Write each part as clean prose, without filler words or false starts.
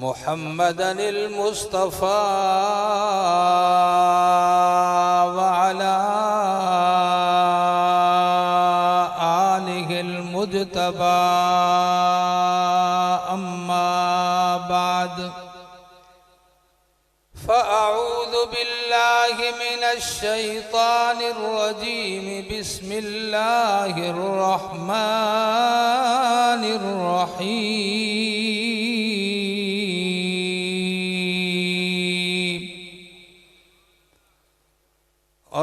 मुहम्मदनिल मुस्तफ़ा व अला आलिहिल मुज्तबा अम्मा बाद फ़अऊज़ु बिल्लाहि मिनश शैतानिर रजीम बिस्मिल्लाहिर रहमानिर रहीम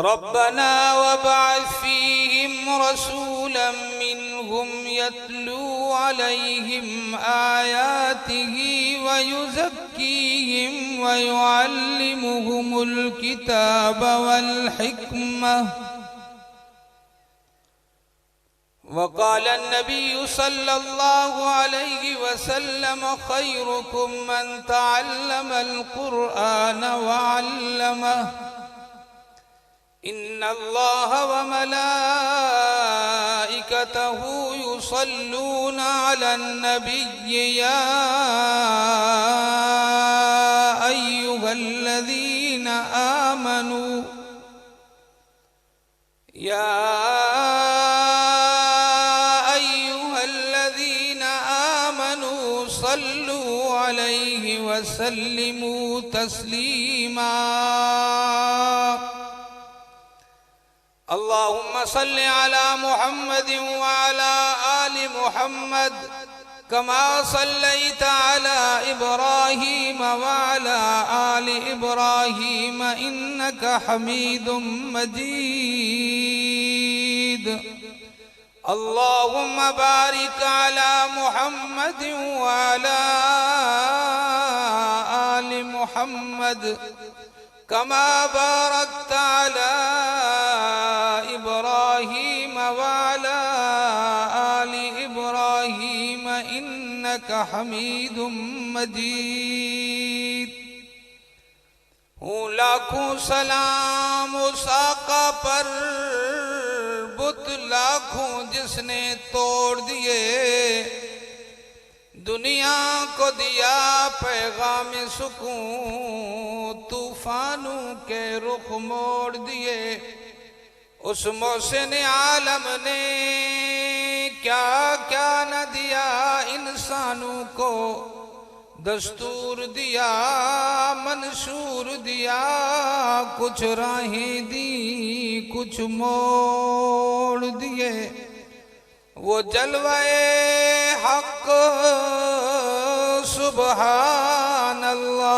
रब्बना वबअथ फ़ीहिम रसूलन मिनहुम यत्लू अलैहिम आयातिही वयुज़क्कीहिम वयुअल्लिमुहुमुल किताब वल हिक्मह वक़ाल नबी सल्लल्लाहु अलैहि वसल्लम खैरुकुम मन तअल्लमल क़ुरआन व अल्लमह इन्नल्लाह व मलाइकतहु युसल्लूना अलन नबिय्य या अय्युहल्लज़ीना आमनू सल्लू अलैहि वसल्लिमू तस्लीमा अल्लाहुम्मा सल्लि अला मुहम्मद व अला आलि मुहम्मद कमा सल्लैता अला इब्राहीम व अला आलि इब्राहीम इन्नका हमीदुम मजीद अल्लाहुम्मा बारिक अला मुहम्मद व अला आलि मुहम्मद कमा बारकता अला इब्राहीम व अला आलि इब्राहीम इन्नका हमीदुम मजीद। लाखों सलाम उस आका पर बुत लाखों जिसने तोड़ दिए, दुनिया को दिया पैगाम सुकून, तूफानों के रुख मोड़ दिए। उस मोहसिन आलम ने क्या क्या न दिया इंसानों को, दस्तूर दिया मंशूर दिया, कुछ राहें दी कुछ मोड़ दिए। वो जलवाए हक सुबहान अल्लाह,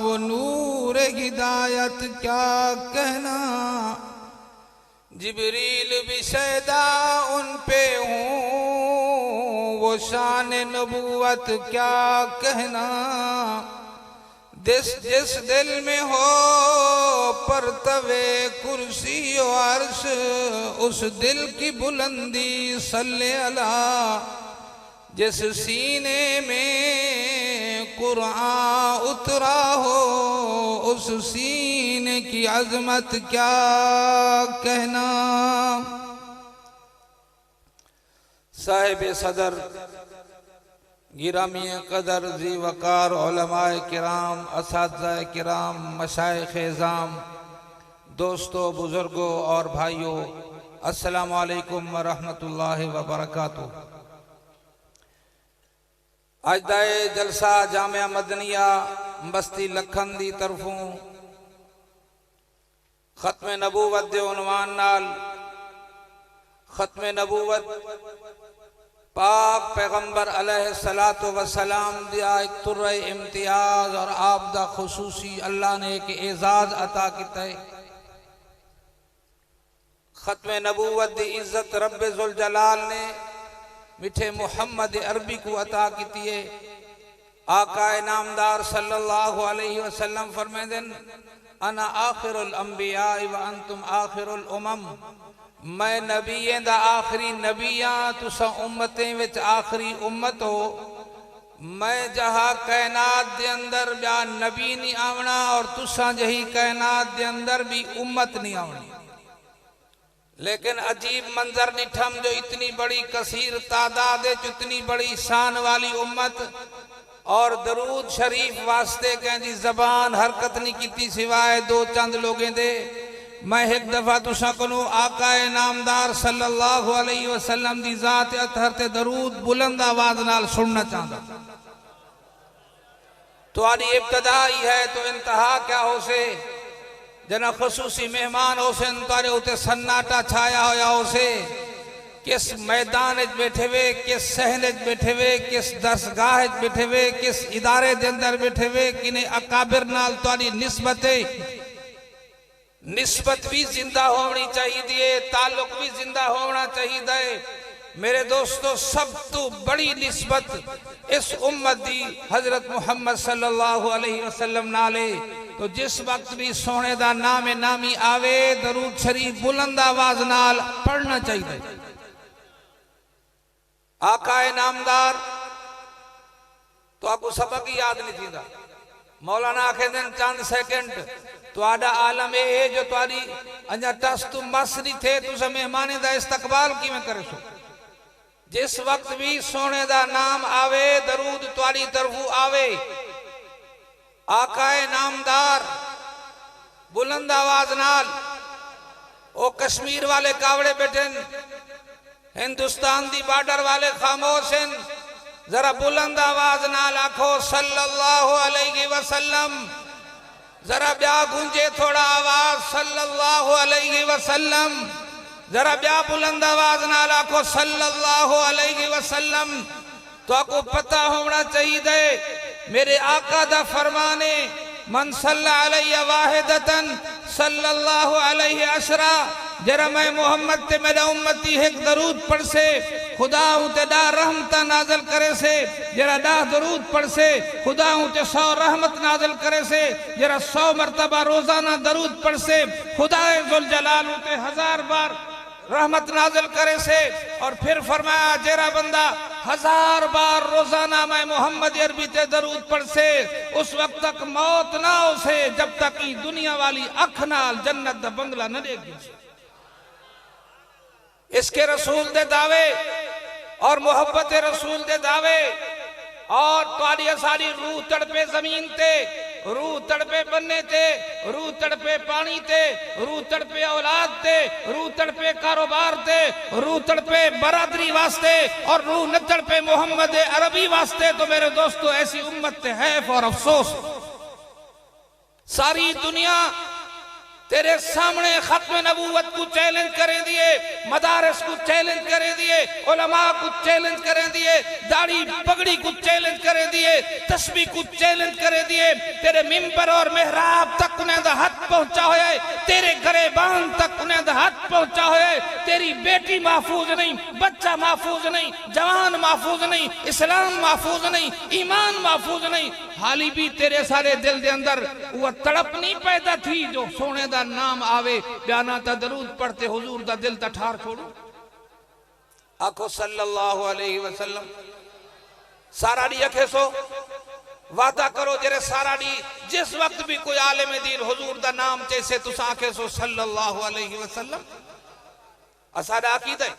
वो नूर हिदायत क्या कहना। जिब्रील भी सैदा उन पे हूँ, वो शान नबूवत क्या कहना। जिस दिल में हो परतवे कुर्सी और अर्श, उस दिल की बुलंदी सल्ले अला। जिस सीने में कुरान उतरा हो, उस सीने की अजमत क्या कहना। साहिब सदर गिरामी कदर जी वकार उलमाए किराम, असातिज़ाए किराम, मशाइख़ एज़ाम, दोस्तों बुजुर्गों और भाइयों, अस्सलामु अलैकुम व रहमतुल्लाहि व बरकातुहू। अजदाए जलसा जामिया मदनिया बस्ती लखन दी तरफों खत्म नबूवत दे उन्वान नाल खत्म नबूवत पाक पैगंबर अलैहिस्सलातु वस्सलाम दिया एक तुर्रे इम्तियाज और आपदा खुसूसी अल्लाह ने एक एजाज अता किया है। खत्म नबूवत दी इज्जत रब्बे जुल जलाल ने मिठे मुहम्मद अरबी को अता की है। आका नामदार सल्लल्लाहु अलैहि वसल्लम फरमाते अना आखिरुल अंबिया व अंतुम आखिरुल उमम, मैं नबीएं दा आखिरी नबिया, तुसा उम्मतें विच आखिरी उम्मत हो। मैं जहा कायनात दे अंदर ब्या नबी नहीं आवना और तुसा जही कायनात दे अंदर भी उम्मत नहीं आवनी। लेकिन अजीब मंजर निठम जो इतनी बड़ी कसीर तादाद है, इतनी बड़ी शान वाली उम्मत और दरूद शरीफ वास्ते कहीं जबान हरकत नहीं की सिवाय दो चंद लोगों दे। मैं एक दफा तुसा को आकाए नामदार सल्लल्लाहु अलैहि वसल्लम दी जात अतहर ते दरूद बुलंद आवाज नाल सुनना चाहता। तुम्हारी इब्तदा ही है तो इंतहा क्या हो से, जना खसूसी मेहमान हो से तारे उते सन्नाटा छाया होया हो से, किस मैदान बैठे हुए, किस सहन बैठे हुए, किस दरसगाह बैठे हुए, किस इदारे के अंदर बैठे हुए, किने अकाबिर नाल तुम्हारी निस्बत भी जिंदा होनी चाहिए, ताल्लुक भी जिंदा होना चाहिए। मेरे दोस्तों, सब तो बड़ी निस्बत इस उम्मत दी हजरत मुहम्मद सल्लल्लाहु अलैहि वसल्लम नाले। तो जिस वक्त भी सोने दा नाम नामी आवे दरूद शरीफ बुलंद आवाज नाल पढ़ना चाहिए। आकाए नामदार तो आपको सबक ही याद नहीं थींदा। मौलाना आखे दिन चंद सेकंड तुहाडा आलम ये है जो तुहारी अजा टस तू मस नहीं थे, तुस मेहमाने दा इस्तकबाल किवें करे सो। जिस वक्त भी सोने दा नाम आवे दरूद तुहारी तरफू आवे। आकाए नामदार बुलंद आवाज नाल। ओ कश्मीर वाले कावड़े बैठे, हिंदुस्तान दी बॉर्डर वाले खामोश हैं, जरा बुलंद आवाज नाल आखो सल्लल्लाहु अलैहि वसल्लम। जरा ब्या गूंजे थोड़ा आवाज सल्लल्लाहु अलैहि वसल्लम। जरा ब्या बुलंद आवाज नाल आखो सल्लल्लाहु अलैहि वसल्लम। तो आपको पता होना चाहिए मेरे आका दा फरमाने मन सल्ला अलैहि वाहिदतन सल्लल्लाहु अलैहि अशरा। जरा मैं मोहम्मद ते मेरा उम्मती एक दरूद पढ़ से खुदा उते डा रहमत नाजल करे से। जरा डा दरूद पढ़ से खुदा उते 100 रहमत नाजल करे से। जरा 100 मरतबा रोजाना दरूद पढ़ से खुदा जुल जलाल उते 1000 बार रहमत नाजल करे से। और फिर फरमाया जरा बंदा 1000 बार रोजाना मैं मोहम्मद अरबी ते दरूद पढ़ से उस वक्त तक मौत ना हो से जब तक ई दुनिया वाली अख नाल जन्नत दा बंगला न देगी। इसके रसूल दे दावे और मोहब्बत रसूल दे दावे और तुम्हारी सारी रूह तड़पे जमीन ते, रूह तड़पे बनने ते, रूह तड़पे पानी ते, रूह तड़पे औलाद ते, रूह तड़पे कारोबार ते, रूह तड़पे बरादरी वास्ते और रूह न तड़पे मोहम्मद अरबी वास्ते। तो मेरे दोस्तों ऐसी उम्मत ते है और अफसोस। सारी दुनिया तेरे सामने खत्म नबूवत को चैलेंज करे दिए, मदारस को चैलेंज करे दिए, उलमा को चैलेंज करे दिए, दाढ़ी पगड़ी को चैलेंज करे दिए, तस्बीह को चैलेंज करे दिए। तेरे मिंबर और मेहराब तक उन्हें दा हाथ पहुंचा है, तेरे गरेबान तक उन्हें दा हाथ पहुंचा है। तेरी बेटी महफूज नहीं, बच्चा महफूज नहीं, जवान महफूज नहीं, इस्लाम महफूज नहीं, ईमान महफूज नहीं। हाली भी तेरे सारे दिल के अंदर वह तड़प नहीं पैदा थी जो सोने दा नाम आवे बयाना ता दरूद पढ़ते हुजूर दा दिल ता ठार छोड़ो। आखो सल्लल्लाहु अलैहि वसल्लम। सारा दी अखे सो वादा करो जरे सारा दी जिस वक्त भी कोई आलिम दीन हुजूर दा नाम जैसे तुस आखे सो सल्लल्लाहु अलैहि वसल्लम। असादा अकीदा है,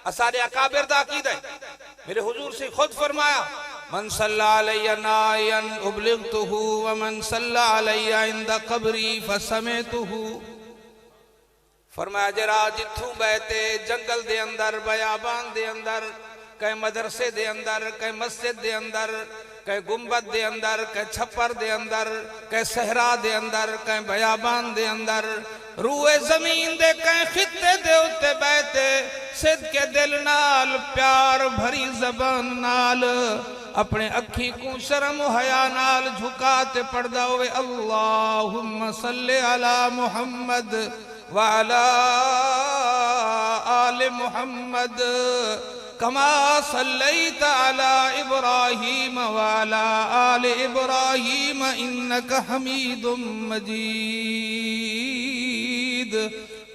असादे अकाबिर दा अकीदा है। मेरे हुजूर से खुद फरमाया मन सल्ला अलैया नायन उबलिगतुहु व मन सल्ला अलैया इंदा कब्री फसमेतुहु। फरमाया जरा जिथू बैठे जंगल दे अंदर, बयाबान दे अंदर, कहीं मदरसे दे अंदर, कहीं मस्जिद दे अंदर, कहीं गुंबद दे अंदर, कहीं छप्पर दे अंदर, कहीं सहरा दे अंदर, कहीं बयाबान दे अंदर, रूए जमीन दे कहीं खित्ते दे उत्ते बैठे सिद के दिल नाल प्यार भरी जबान नाल अपने अखी को शर्म हया नाल झुकाते पढ़दा होवे अल्लाहुम्मा सल्ले अला मुहम्मद व अला आले मुहम्मद कमा सल्लैत अला इब्राहीम व अला आले इब्राहीम इन्नका हमीदुम मजीद।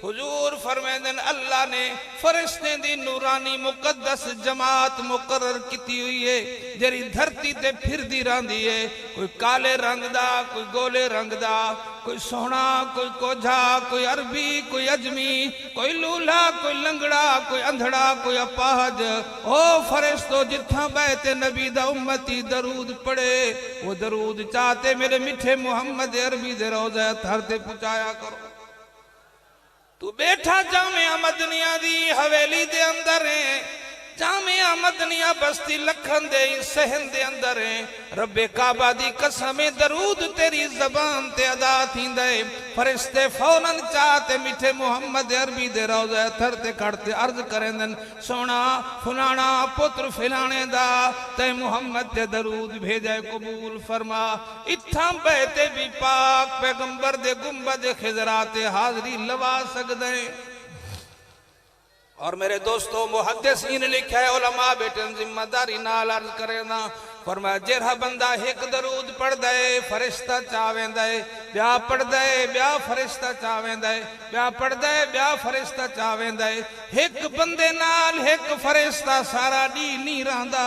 हुजूर फरमांदन अल्लाह ने फरिश्ते दी नूरानी मुकद्दस जमात मुकर्रर की हुई है जरी धरती ते फिरदी रहिंदी है। कोई काले रंग दा, कोई गोले रंग दा, कोई सोहना, कोई कोझा, कोई अरबी, कोई अजमी, कोई लूला, कोई लंगड़ा, कोई अंधड़ा, कोई अपाहज। ओ फरिश्तो जिथा बैठे नबी दा उम्मती दरूद पढ़े, वो दरूद चाहते मेरे मिठे मुहम्मद अरबी दे रोज़े अतहर ते पहुंचाया करो। तू बैठा जामिया मदनिया दी हवेली दे अंदर है, जामिया मदनिया बस्ती लखन दे सहन दे अंदर है। रब्बे काबा दी कसम दरूद तेरी जबान ते अदा थींदे। फरिश्ते फौरन चाहते मिठे मुहम्मद अरबी दे रोज़े अतहर ते खड़ते अर्ज करेंदन, सोना फलाना पुत्र फिलाने दा ते मुहम्मद ते दरूद भेजे कबूल फरमा। इत्थां बैठे भी पाक पैगंबर दे गुंबद खिजरा ते हाजरी लवा सकदे। और मेरे दोस्तों मुहद्दिसीन लिखा है उलमा बेटन जिम्मेदारी नाल अर्ज करेना, फरमाया जेड़ा बंदा एक दरूद पढ़ दे फरिश्ता चावेंदा है, ब्या पढ़ दे ब्या फरिश्ता चावेंदा है, ब्या पढ़ दे ब्या फरिश्ता चावेंदा है। एक बंदे नाल एक फरिश्ता सारा दी नहीं रहंदा।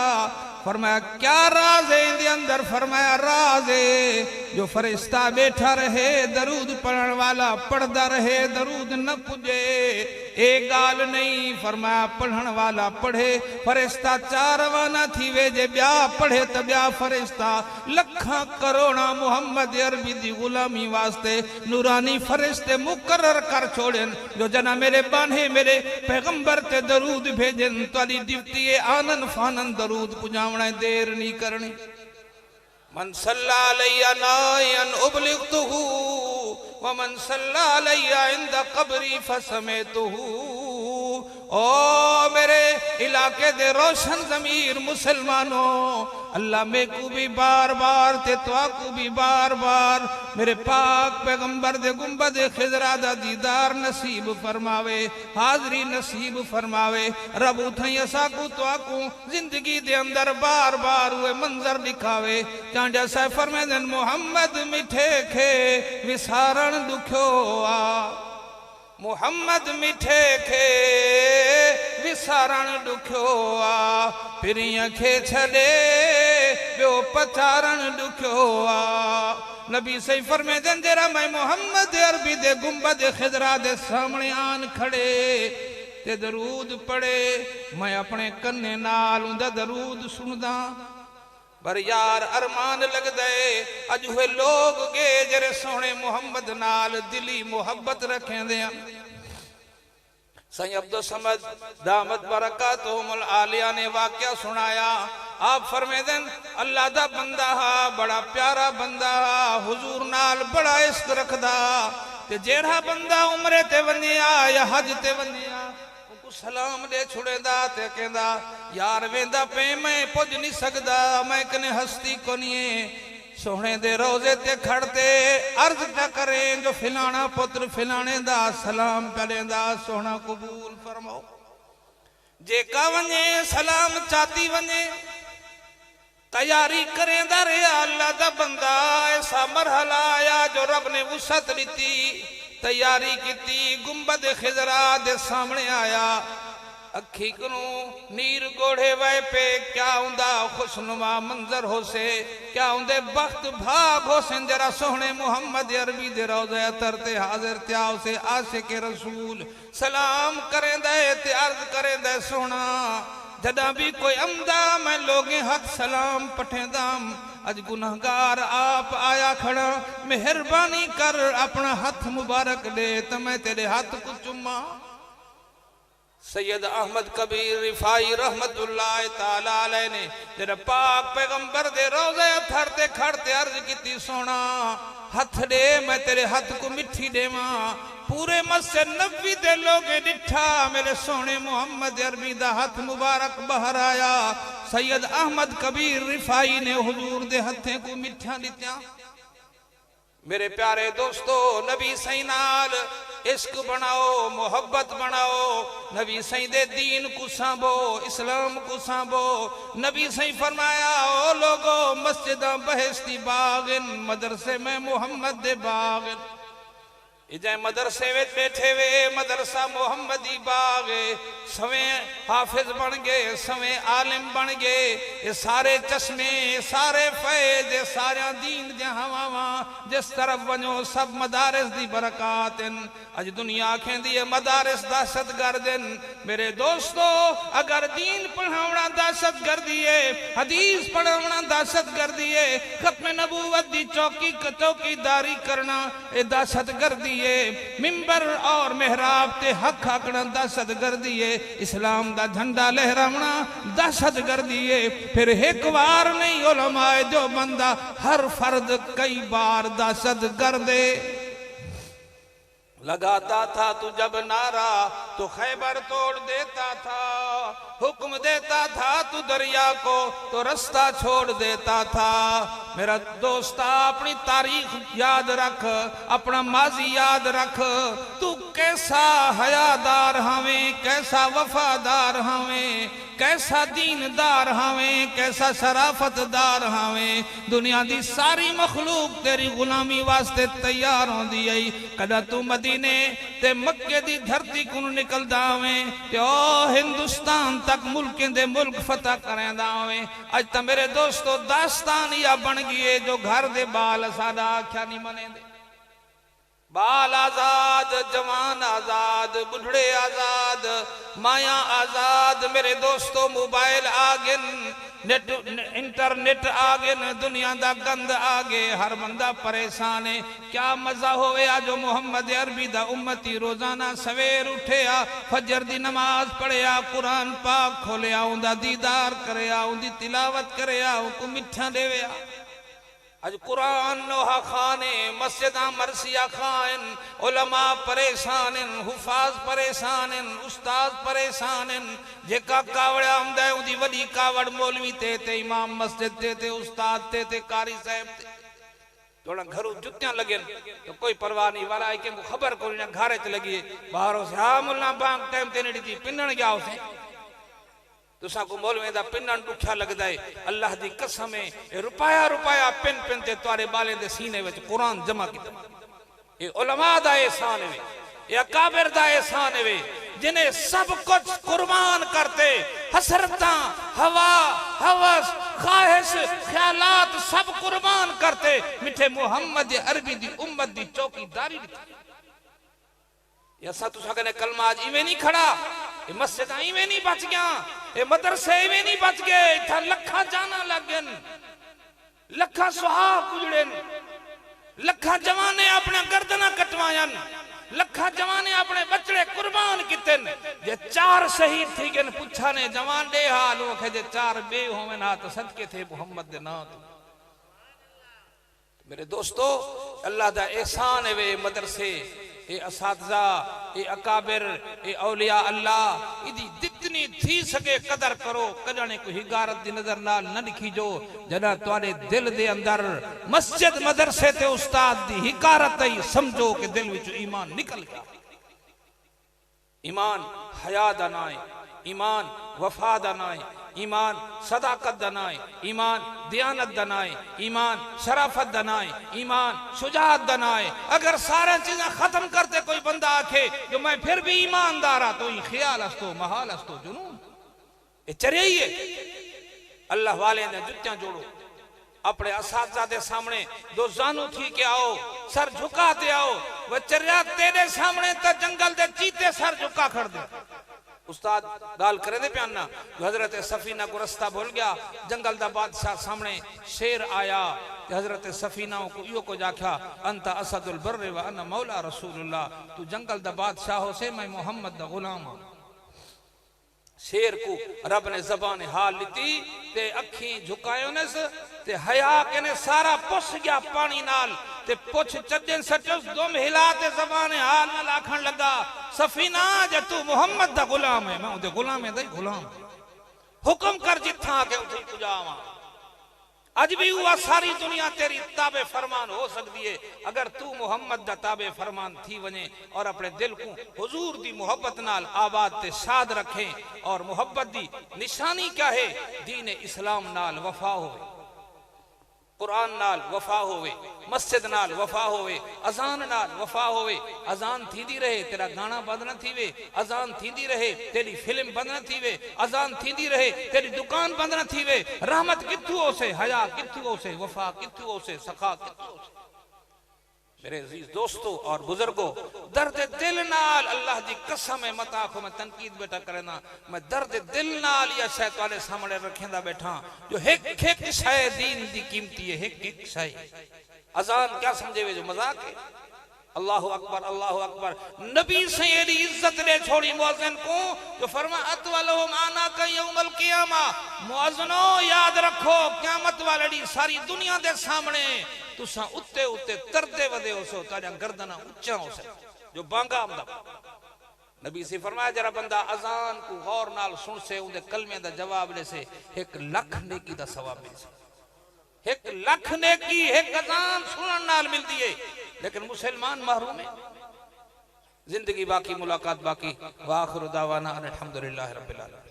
फरमाया क्या राज है इंदे अंदर? फरमाया राज है जो फरिश्ता बैठा रहे दरूद पढ़ने वाला पढ़दा रहे दरूद न पुजे। एक गाल नहीं, फरमाया पढ़न वाला पढ़े फरिश्ता चार रवाना थी वे जे ब्या पढ़े तो ब्या फरिश्ता लखा करोड़ा मुहम्मद अरबी दी गुलामी वास्ते नूरानी फरिश्ते मुकर्रर कर छोड़न जो जना मेरे बाने मेरे पैगंबर ते दरूद भेजन। ताली ड्यूटी आनन फानन दरूद पुजावना देर नहीं करनी। मन सल्ला अलैया नायन उबलिगतुहु व मन सल्ला अलैया इंद कब्री फसमेतुहु। ओ मेरे इलाके दे रोशन ज़मीर मुसलमानों, अल्लाह में को भी बार बार ते को भी बार बार मेरे पाक पैगंबर दे गुंबद खिजरा दा दीदार नसीब फरमावे, हाजरी नसीब फरमावे। रब उथई असा को को जिंदगी दे अंदर बार बार हुए मंजर दिखावे। चांडिया साहब फरमांदन मोहम्मद मिठे खे विसारण दुखो आ, मुहम्मद मिठे खे विसारण दुखो आ, पिरिया खे छड़े ब्यो पचारण दुखो आ। नबी सही फरमांदन जरा मैं मुहम्मद अरबी दे गुंबद खिजरा दे सामने आन खड़े ते दरूद पढ़े, मैं अपने कन्ने नाल उंदा दरूद सुनदा। पर यार अरमान लग दे अज हुए लोग गे जरे सोने मुहम्मद नाल दिली मुहब्बत रखेंदे। सही अब्दुल समद दामत बरकातुहुमुल आलिया ने वाकया सुनाया। आप फरमेदन अल्लाह दा बंदा हा बड़ा प्यारा बंदा हा, हुजूर नाल बड़ा इश्क रखदा। ते जेड़ा बंदा उमरे ते वंदिया या हज ते वंदिया सलाम दे छुड़ेदा ते कहंदा यार वेंदा पे मैं पुज नहीं सकदा, मैं कने हस्ती कोनी सोहने दे रोजे ते खड़ते अर्ज ता करें जो फिलाना पुत्र फिलाने दा सलाम करेंदा सोहना कबूल फरमाओ। जे का वने सलाम चाती वने तैयारी करेंदा रे अल्लाह दा बंदा। ऐसा मरहला आया जो रब ने वसत दी तैयारी की गुंबद खिजरा दे सामने आया। अखी को नीर गोढ़े वाए पे क्या उंदा खुशनुमा मंजर हो से, क्या उंदे बख्त भाग हो से जरा सोहने मुहम्मद अरबी दे रोज़े अतहर ते हाजिर त्याव से आशिक रसूल सलाम करें दे ते अर्ज करें दे सोना जदा भी कोई अमदा मैं लोगे हक सलाम पठेदाम। अज गुनाहगार आप आया खड़ा मेहरबानी कर अपना हाथ मुबारक दे तो मैं तेरे हाथ को चुम्मा। सैयद अहमद कबीर रिफाई रहमतुल्लाह ताला अलैह ने तेरे पाक पैगंबर दे रोज़े अतहर ते खड़ते अर्ज की सोना हथ दे मैं तेरे हाथ को मिठी देवा। पूरे मस्जिद नबी दे लोग डिठा मेरे सोने मुहम्मद अरबी दा हाथ मुबारक बाहर आया। सैयद अहमद कबीर रिफाई ने हुजूर दे हथे को मिठा दित्या। मेरे प्यारे दोस्तों नबी सही नाल इश्क बनाओ मोहब्बत बनाओ, नबी सही दे दीन को सांभो इस्लाम को सांभो। नबी सही फरमाया ओ लोगो मस्जिद बहस्ती बागिन मदरसे में मोहम्मद दे बागिन। इजे मदरसे में बैठे वे मदरसा मोहम्मदी बाग सवे हाफिज बन गए सवे आलिम बन गए ये सारे चश्मे सारे फैज सारे दीन दे हवावा जिस तरफ वनो सब मदारिस दी बरकत अज दुनिया खेंदी है मदारिस दहशतगर्द मेरे दोस्तों अगर दीन पढ़ावना दहशतगर्दी है हदीस पढ़ावना दहशतगर्दी है खत्म नबूवत दी चौकीदारी करना ये दहशतगर्दी है मिंबर और मेहराब ते हक आकड़ा दहशतगर्दी है इस्लाम दा झंडा लहरावना दहशतगर्दी है फिर एक बार नहीं उलमाए जो बंदा हर फर्द कई बार दहशतगर्द लगाता था तू जब नारा तो खैबर तोड़ देता था हुक्म देता था तू दरिया को तो रास्ता छोड़ देता था मेरा दोस्त अपनी तारीख याद रख अपना माजी याद रख तू कैसा हयादार हमें कैसा वफादार हमें कैसा दीनदार हमें कैसा शराफतदार हमें दुनिया दी सारी मखलूक तेरी गुलामी वास्ते तैयार होंदी आई कदा तू मदीने ते मक्के दी धरती को निकलदा हमें ते ओ हिंदुस्तान तक मुल्कें दे मुल्क फतह करेंदा हमें अज तो मेरे दोस्तों दास्तान या बन गई है जो घर दे बाल सादा आख्या नहीं मने दे बाल आजाद जवान आजाद बुढ़े आजाद माया आजाद मेरे दोस्तों मोबाइल आ गए नेट इंटरनेट आ गए दुनिया दा गंद आ गए हर बंदा परेशान है क्या मजा होवे जो मोहम्मद अरबी दा उम्मती रोजाना सवेर उठे फजर दी नमाज पढ़े कुरान पाक खोले उनका दीदार करे उनकी तिलावत करे उनको मिठा देवे अज कुरान लोहा खाने मस्जिदा मरसिया खान उलमा परेशान हुफाज परेशान उस्ताद परेशान जेका कावड़ा आंदा उदी वडी कावड़ मौलवी ते इमाम मस्जिद ते उस्ताद ते कारी साहब ते थोड़ा घरों जुत्तियां लगे तो कोई परवाह नहीं वाला है कि खबर को घारे च लगी बाहरों से हाँ मुल्ला बांग टाइम ते नहीं दी पिनन गया उसे तुसा को मौलवे दा पिनन दुखा लगदा है अल्लाह दी कसम है रुपया रुपया पिन पिन ते तुम्हारे बाले दे सीने विच कुरान जमा किता ये उलमा दा एहसान है ये अकाबिर दा एहसान है जिन्हें सब कुछ कुर्बान करते हसरता हवा हवस ख्वाहिश ख्यालात सब कुर्बान करते मिठे मोहम्मद अरबी दी उम्मत दी चौकीदारी ऐसा तुसा कने कलमा आज इवें नहीं खड़ा ये मस्जिद इवें नहीं बच गया ये मदरसे इवें नहीं बच गए इथा लखा जाना लग गए लखा सुहाग गुजरे लखा जवाने अपना गर्दना कटवायन लखा जवाने अपने बचड़े कुर्बान किते जे चार शहीद थी गए पूछा ने जवान दे हाल वो जे चार बे होवे ना तो सदके थे मोहम्मद दे नाम मेरे दोस्तों अल्लाह दा एहसान है वे मदरसे ए असातिज़ा ए अकाबिर ए औलिया अल्लाह इदी जितनी थी सके कदर करो कदने को हिगारत दी नजर नाल न दिखी जो जदा तुम्हारे दिल दे अंदर मस्जिद मदरसे ते उस्ताद दी हिकारत ही समझो कि दिल विच ईमान निकल गया ईमान हया दा ना है ईमान वफा दा ना है ईमान सदाकत दा ना है ईमान दियानत दा ना है ईमान शराफत दा ना है ईमान शुजाअत दा ना है अगर सारे चीजें खत्म करते कोई बंदा आखे जो मैं फिर भी ईमानदार आ तो ख्याल अस्तो महाल अस्तो जुनून ये चरिया ही है अल्लाह वाले ने जुत्तियां जोड़ो अपने असातिज़ा दे सामने दो जानू थी के आओ सर झुकाते आओ वह चरिया तेरे सामने तो जंगल दे चीते सर झुका खड़ दे उस्ताद गाल करे दे प्याना हजरत सफीना को रास्ता भूल गया जंगल दा बादशाह सामने शेर आया हजरत सफीना को यो को जाख्या अंत असदुल बर्र व अना मौला रसूलुल्लाह तू जंगल दा बादशाह हो से मैं मोहम्मद दा गुलाम हूं शेर को रब ने जबान हाल लीती ते अखी झुकायो ने ते हया के ने सारा पुछ गया पानी नाल ते पुछ चजन सटस दुम हिला ते जबान हाल नाल आखन लगा सफीना जे तू मोहम्मद दा गुलाम है मैं उदे गुलाम है दई गुलाम हुक्म कर जिथा के उठी पुजावा अज भी हुआ सारी दुनिया तेरी ताबे फरमान हो सकती है अगर तू मोहम्मद दा ताबे फरमान थी वने और अपने दिल को हुजूर दी मोहब्बत नाल आबाद ते शाद रखें और मोहब्बत दी निशानी क्या है दीन इस्लाम नाल वफा हो कुरान नाल वफा होवे, मस्जिद नाल वफा होवे, अजान नाल वफा होवे। अजान थींदी रहे तेरा गाना बंद न थीवे, अजान थींदी रहे तेरी फिल्म बंद न थीवे, अजान थींदी रहे तेरी दुकान बंद न थीवे। रहमत किथू होसे, हया किथू होसे, वफा किथू होसे, सखा किथू होसे। मेरे अजीज दोस्तों और बुजुर्गों, दर्द दिल नाल अल्लाह दी कसम है, मत आखो मैं तनकीद बेटा करना, मैं दर्द दिल नाल या शायद तुम्हारे सामने रखेंदा बैठा जो एक एक शय दीन दी कीमती है, एक एक शय। अजान क्या समझे वे जो मजाक है? अल्लाहु अकबर, अल्लाहु अकबर। नबी से एडी इज्जत ने छोड़ी मुअज्जिन को जो फरमा अतवलहुम आना का यौमल क़ियामा। मुअज्जिनो याद रखो क़यामत वाले दी सारी दुनिया दे सामने तुसा उत्ते उत्ते तरदे वदे होसो, ताजा गर्दना ऊंचा होसे जो बांगा आमदा। नबी से फरमाया जरा बंदा अजान को गौर नाल सुन से उनके कलमे दा जवाब ले से 1 लाख नेकी दा सवाब मिल से। 1 लाख नेकी एक अजान सुनन नाल मिलदी है, लेकिन मुसलमान महरूम है। जिंदगी बाकी, मुलाकात बाकी। व आखिरु दावाना अल्हम्दुलिल्लाहि रब्बिल आलमीन।